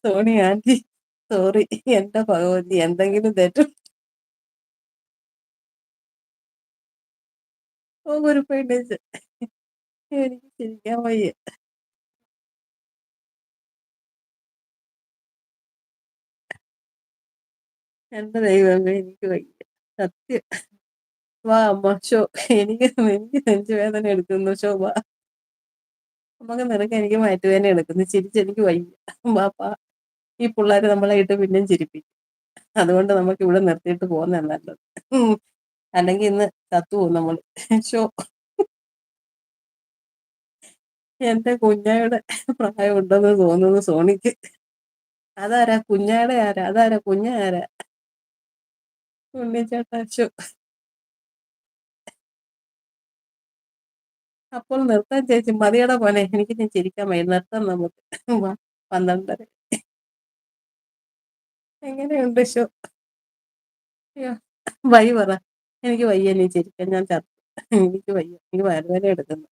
Sony anti sorry. എന്റെ ഭഗവതി എന്തെങ്കിലും തെറ്റും. ഓ കുരുപ്പേണ്ടേച്ച്. എനിക്ക് ചിരിക്കാൻ വയ്യ. എന്റെ ദൈവമേ എനിക്ക് വയ്യ. സത്യം. വാ അമ്മ ഷോ. എനിക്ക് നെഞ്ചുവേദന എടുക്കുന്നു ഷോ വാ. നമുക്ക് നിനക്ക് എനിക്ക് വയറ്റുവേദന എടുക്കുന്നു. ചിരിച്ചെനിക്ക് വയ്യ. വാപ്പാ. ഈ പിള്ളേര് നമ്മളെ ഇട്ട് പിന്നെയും ചിരിപ്പിക്കും. അതുകൊണ്ട് നമുക്ക് ഇവിടെ നിർത്തിയിട്ട് പോകുന്നതാ നല്ലത്. ഉം. അല്ലെങ്കിൽ ഇന്ന് ചത്തുപോകും നമ്മള്. ഷോ. എന്റെ കുഞ്ഞായുടെ പ്രായം ഉണ്ടെന്ന് തോന്നുന്നു സോണിക്ക്. അതാരാ കുഞ്ഞാടെ ആരാ? അതാരാ കുഞ്ഞ ആരാ? ഉണ്ണിച്ചേട്ടാ ഷോ. അപ്പോൾ നിർത്താൻ ചേച്ചി മതിയടാ പോനെ. എനിക്ക് ഞാൻ ചിരിക്കാൻ വയ്യ. നിർത്താം നമുക്ക്. വാ 12:30. എങ്ങനെയുണ്ട് ഷോ? അയ്യോ വഴി പറ. എനിക്ക് വയ്യ നീ ചിരിക്കാൻ. ഞാൻ ചത്തു. എനിക്ക് വയ്യ. എനിക്ക് വയറുവേദന എടുക്കുന്നു.